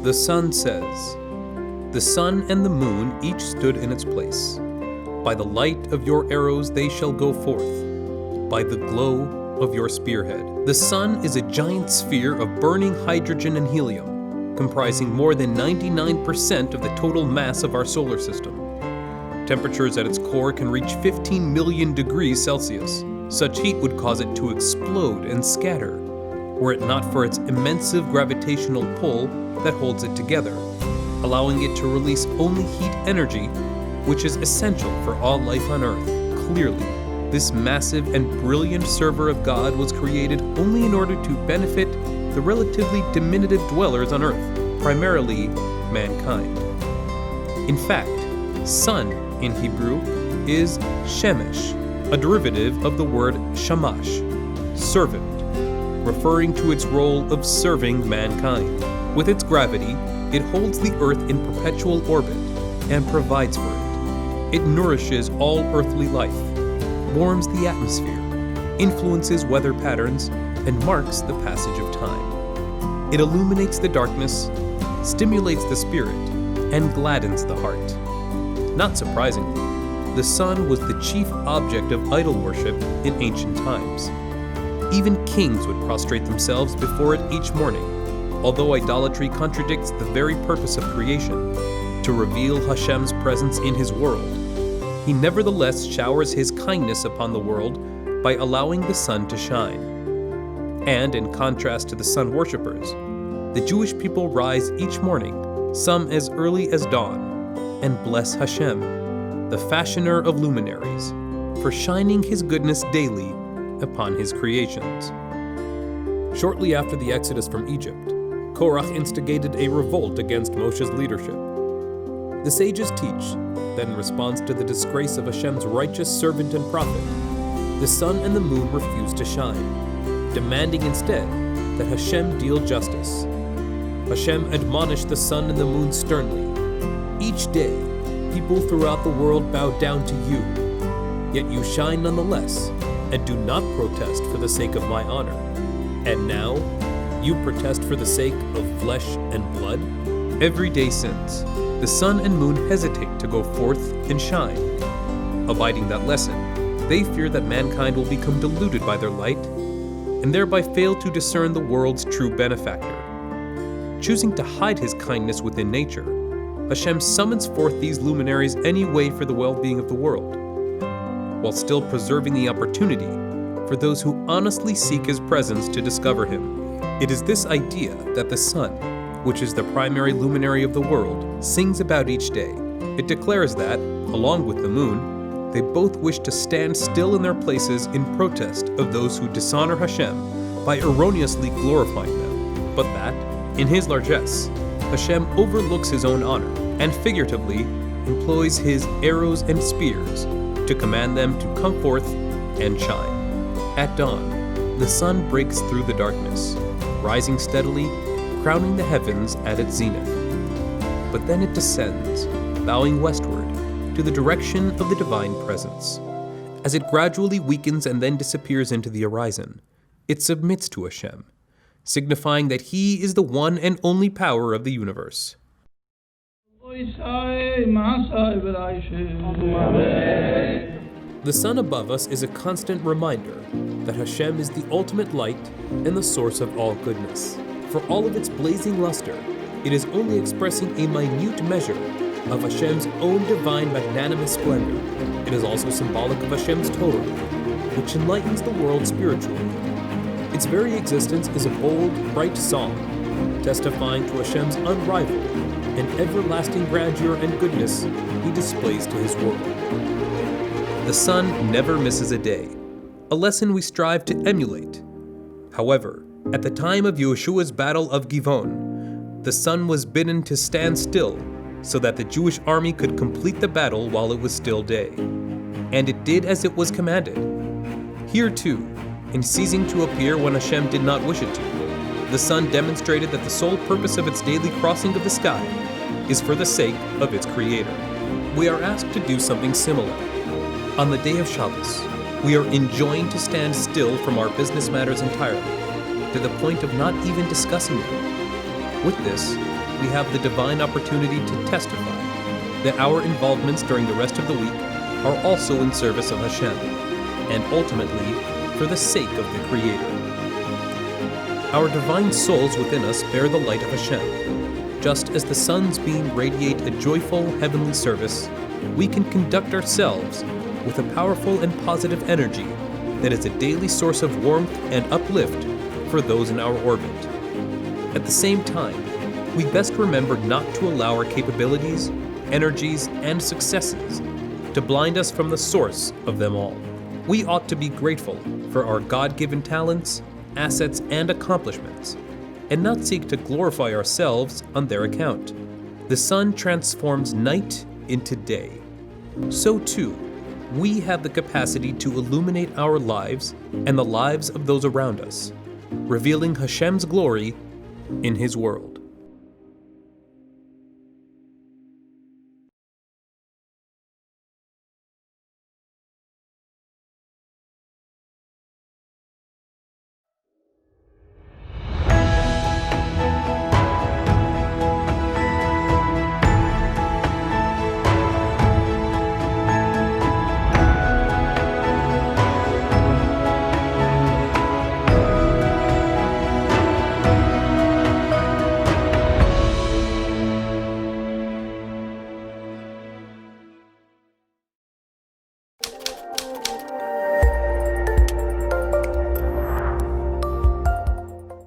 The sun says, "The sun and the moon each stood in its place. By the light of your arrows they shall go forth, by the glow of your spearhead." The sun is a giant sphere of burning hydrogen and helium, comprising more than 99% of the total mass of our solar system. Temperatures at its core can reach 15 million degrees Celsius. Such heat would cause it to explode and scatter, were it not for its immense gravitational pull that holds it together, allowing it to release only heat energy, which is essential for all life on Earth. Clearly, this massive and brilliant server of God was created only in order to benefit the relatively diminutive dwellers on Earth, primarily mankind. In fact, sun in Hebrew is shemesh, a derivative of the word shamash, servant, referring to its role of serving mankind. With its gravity, it holds the Earth in perpetual orbit and provides for it. It nourishes all earthly life, warms the atmosphere, influences weather patterns, and marks the passage of time. It illuminates the darkness, stimulates the spirit, and gladdens the heart. Not surprisingly, the sun was the chief object of idol worship in ancient times. Even kings would prostrate themselves before it each morning, although idolatry contradicts the very purpose of creation, to reveal Hashem's presence in his world. He nevertheless showers his kindness upon the world by allowing the sun to shine. And in contrast to the sun worshippers, the Jewish people rise each morning, some as early as dawn, and bless Hashem, the fashioner of luminaries, for shining his goodness daily upon his creations. Shortly after the exodus from Egypt, Korach instigated a revolt against Moshe's leadership. The sages teach that in response to the disgrace of Hashem's righteous servant and prophet, the sun and the moon refused to shine, demanding instead that Hashem deal justice. Hashem admonished the sun and the moon sternly. Each day, people throughout the world bow down to you, yet you shine nonetheless, and do not protest for the sake of my honor. And now, you protest for the sake of flesh and blood? Every day since, the sun and moon hesitate to go forth and shine. Abiding that lesson, they fear that mankind will become deluded by their light, and thereby fail to discern the world's true benefactor. Choosing to hide his kindness within nature, Hashem summons forth these luminaries anyway for the well-being of the world, while still preserving the opportunity for those who honestly seek his presence to discover him. It is this idea that the sun, which is the primary luminary of the world, sings about each day. It declares that, along with the moon, they both wish to stand still in their places in protest of those who dishonor Hashem by erroneously glorifying them, but that, in his largesse, Hashem overlooks his own honor and figuratively employs his arrows and spears to command them to come forth and shine. At dawn, the sun breaks through the darkness, rising steadily, crowning the heavens at its zenith. But then it descends, bowing westward, to the direction of the divine presence. As it gradually weakens and then disappears into the horizon, it submits to Hashem, signifying that he is the one and only power of the universe. The sun above us is a constant reminder that Hashem is the ultimate light and the source of all goodness. For all of its blazing luster, it is only expressing a minute measure of Hashem's own divine magnanimous splendor. It is also symbolic of Hashem's Torah, which enlightens the world spiritually. Its very existence is a bold, bright song, testifying to Hashem's unrivaled and everlasting grandeur and goodness he displays to his world. The sun never misses a day, a lesson we strive to emulate. However, at the time of Yeshua's battle of Givon, the sun was bidden to stand still so that the Jewish army could complete the battle while it was still day. And it did as it was commanded. Here too, in ceasing to appear when Hashem did not wish it to, the sun demonstrated that the sole purpose of its daily crossing of the sky is for the sake of its creator. We are asked to do something similar. On the day of Shabbos, we are enjoined to stand still from our business matters entirely, to the point of not even discussing them. With this, we have the divine opportunity to testify that our involvements during the rest of the week are also in service of Hashem, and ultimately for the sake of the Creator. Our divine souls within us bear the light of Hashem. Just as the sun's beam radiate a joyful heavenly service, we can conduct ourselves with a powerful and positive energy that is a daily source of warmth and uplift for those in our orbit. At the same time, we best remember not to allow our capabilities, energies, and successes to blind us from the source of them all. We ought to be grateful for our God-given talents, assets, and accomplishments, and not seek to glorify ourselves on their account. The sun transforms night into day. So too, we have the capacity to illuminate our lives and the lives of those around us, revealing Hashem's glory in His world.